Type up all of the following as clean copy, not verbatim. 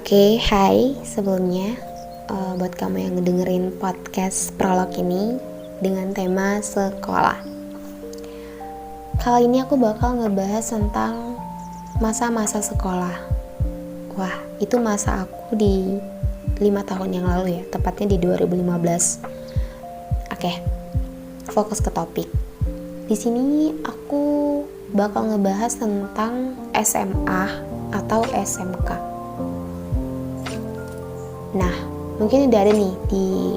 Oke, hai sebelumnya buat kamu yang ngedengerin podcast prolog ini dengan tema sekolah. Kali ini aku bakal ngebahas tentang masa-masa sekolah. Wah, itu masa aku di 5 tahun yang lalu ya, tepatnya di 2015. Oke, fokus ke topik. Di sini aku bakal ngebahas tentang SMA atau SMK. Nah, mungkin udah ada nih di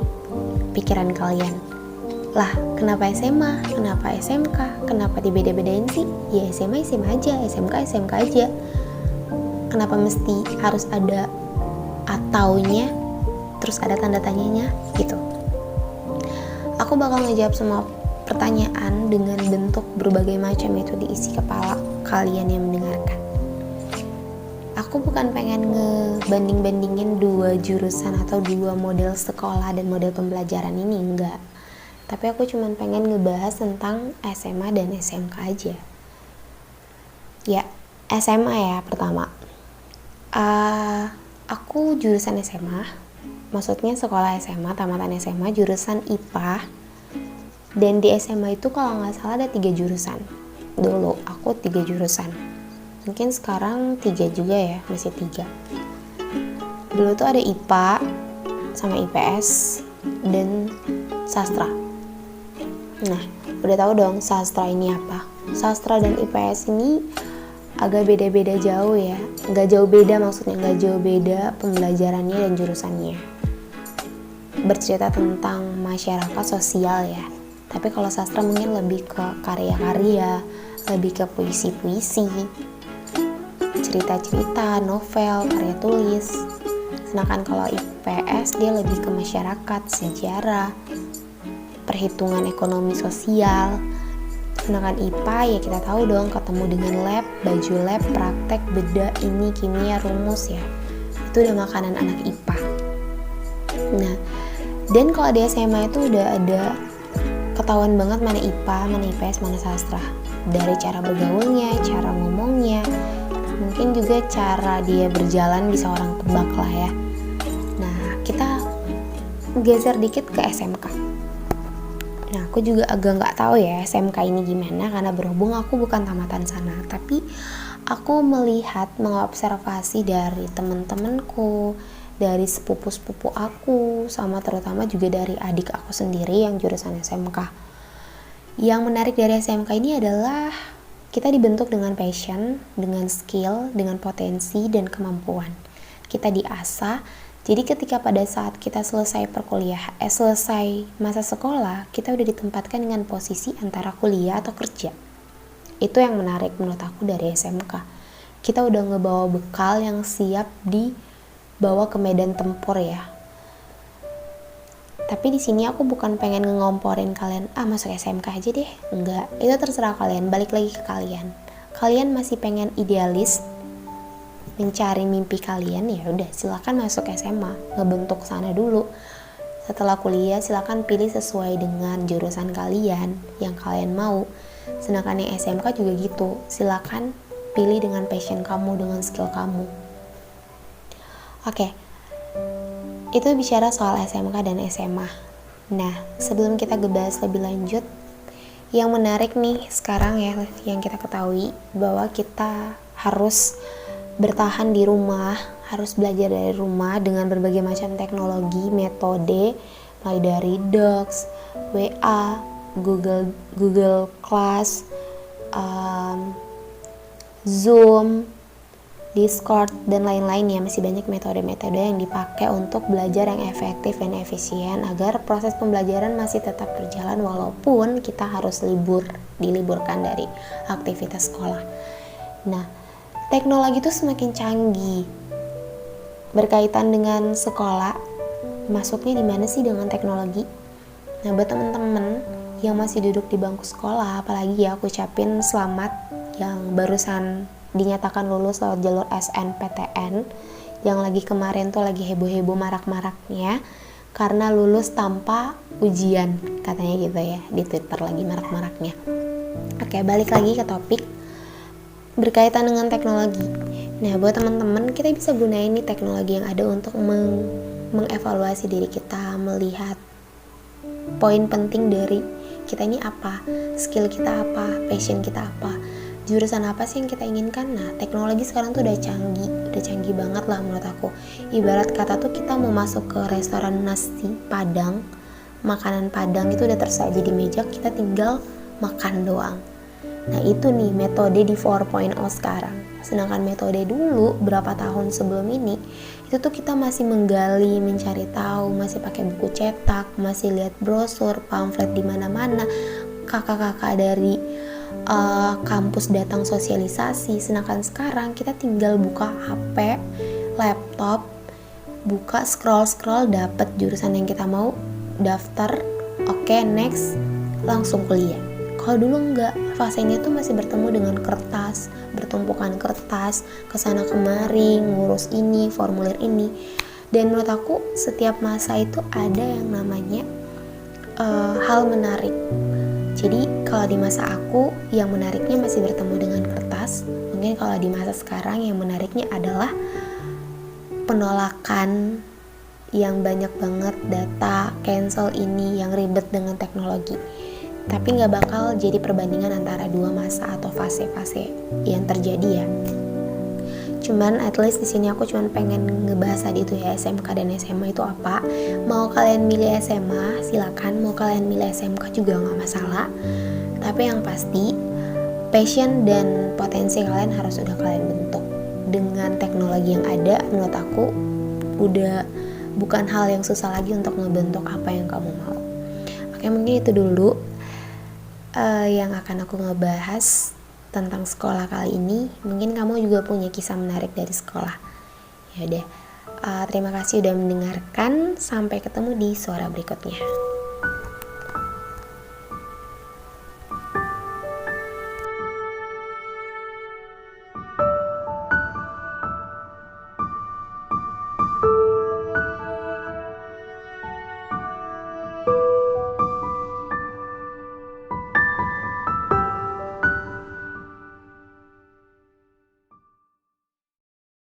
pikiran kalian. Lah, kenapa SMA? Kenapa SMK? Kenapa dibeda-bedain sih? Ya SMA aja, SMK aja. Kenapa mesti harus ada ataunya, terus ada tanda tanyanya gitu? Aku bakal ngejawab semua pertanyaan dengan bentuk berbagai macam itu diisi kepala kalian yang mendengarkan. Aku bukan pengen ngebanding-bandingin dua jurusan atau dua model sekolah dan model pembelajaran ini, enggak. Tapi aku cuma pengen ngebahas tentang SMA dan SMK aja. Ya, SMA ya pertama. Aku jurusan SMA, maksudnya sekolah SMA, tamatan SMA, jurusan IPA. Dan di SMA itu kalau nggak salah ada 3 jurusan. Dulu aku 3 jurusan. Mungkin sekarang 3 juga ya, masih 3. Dulu tuh ada IPA sama IPS dan sastra. Nah, udah tahu dong sastra ini apa. Sastra dan IPS ini agak beda-beda jauh ya. Nggak jauh beda maksudnya, nggak jauh beda pembelajarannya dan jurusannya. Bercerita tentang masyarakat sosial ya. Tapi kalau sastra mungkin lebih ke karya-karya, lebih ke puisi-puisi, cerita-cerita, novel, karya tulis. Sedangkan kalau IPS dia lebih ke masyarakat, sejarah, perhitungan ekonomi sosial. Sedangkan IPA ya kita tahu dong, ketemu dengan lab, baju lab, praktek, beda, ini kimia, rumus ya. Itu udah makanan anak IPA. Nah, dan kalau di SMA itu udah ada ketahuan banget mana IPA, mana IPS, mana sastra. Dari cara bergaulnya, cara ngomongnya, mungkin juga cara dia berjalan bisa orang tebak lah ya. Nah, kita geser dikit ke SMK. Nah, aku juga agak nggak tahu ya SMK ini gimana karena berhubung aku bukan tamatan sana. Tapi aku melihat, mengobservasi dari teman-temanku, dari sepupu-sepupu aku, sama terutama juga dari adik aku sendiri yang jurusan SMK. Yang menarik dari SMK ini adalah kita dibentuk dengan passion, dengan skill, dengan potensi dan kemampuan. Kita diasah. Jadi ketika pada saat kita selesai selesai masa sekolah, kita udah ditempatkan dengan posisi antara kuliah atau kerja. Itu yang menarik menurut aku dari SMK. Kita udah ngebawa bekal yang siap dibawa ke medan tempur ya. Tapi di sini aku bukan pengen ngomporin kalian, masuk SMK aja deh. Enggak, itu terserah kalian, balik lagi ke kalian. Kalian masih pengen idealis, mencari mimpi kalian, ya udah silakan masuk SMA, ngebentuk sana dulu. Setelah kuliah silakan pilih sesuai dengan jurusan kalian yang kalian mau. Sedangkan yang SMK juga gitu, silakan pilih dengan passion kamu, dengan skill kamu. Oke. Itu bicara soal SMK dan SMA. Nah, sebelum kita ngebahas lebih lanjut, yang menarik nih sekarang ya, yang kita ketahui bahwa kita harus bertahan di rumah, harus belajar dari rumah dengan berbagai macam teknologi, metode, mulai dari Docs, WA, Google Class, Zoom, Discord, dan lain-lainnya. Masih banyak metode-metode yang dipakai untuk belajar yang efektif dan efisien agar proses pembelajaran masih tetap berjalan walaupun kita harus diliburkan dari aktivitas sekolah. Nah, teknologi itu semakin canggih. Berkaitan dengan sekolah, masuknya di mana sih dengan teknologi? Nah, buat teman-teman yang masih duduk di bangku sekolah, apalagi ya aku ucapin selamat yang barusan dinyatakan lulus lewat jalur SNPTN, yang lagi kemarin tuh lagi heboh-heboh marak-maraknya karena lulus tanpa ujian, katanya gitu ya, di Twitter lagi marak-maraknya. Oke, balik lagi ke topik berkaitan dengan teknologi. Nah, buat teman-teman, kita bisa gunain nih teknologi yang ada untuk mengevaluasi diri kita, melihat poin penting dari kita ini apa, skill kita apa, passion kita apa, jurusan apa sih yang kita inginkan. Nah, teknologi sekarang tuh udah canggih banget lah menurut aku. Ibarat kata tuh kita mau masuk ke restoran nasi Padang, makanan Padang itu udah tersaji di meja, kita tinggal makan doang. Nah, itu nih metode di 4.0 sekarang. Sedangkan metode dulu berapa tahun sebelum ini, itu tuh kita masih menggali, mencari tahu, masih pakai buku cetak, masih lihat brosur, pamflet di mana-mana, kakak-kakak dari kampus datang sosialisasi. Sedangkan sekarang kita tinggal buka HP, laptop, buka scroll dapet jurusan yang kita mau, daftar, oke, next, langsung kuliah. Kalau dulu enggak, fasenya tuh masih bertemu dengan kertas, bertumpukan kertas, kesana kemari, ngurus ini, formulir ini. Dan menurut aku setiap masa itu ada yang namanya hal menarik. Jadi kalau di masa aku yang menariknya masih bertemu dengan kertas. Mungkin kalau di masa sekarang yang menariknya adalah penolakan yang banyak banget, data, cancel ini, yang ribet dengan teknologi. Tapi nggak bakal jadi perbandingan antara dua masa atau fase-fase yang terjadi ya. Cuman at least di sini aku cuman pengen ngebahas tadi itu ya, SMK dan SMA itu apa. Mau kalian milih SMA silakan, mau kalian milih SMK juga nggak masalah. Tapi yang pasti passion dan potensi kalian harus udah kalian bentuk. Dengan teknologi yang ada, menurut aku udah bukan hal yang susah lagi untuk ngebentuk apa yang kamu mau. Oke, mungkin itu dulu yang akan aku ngebahas tentang sekolah kali ini. Mungkin kamu juga punya kisah menarik dari sekolah. Ya udah, terima kasih udah mendengarkan. Sampai ketemu di suara berikutnya.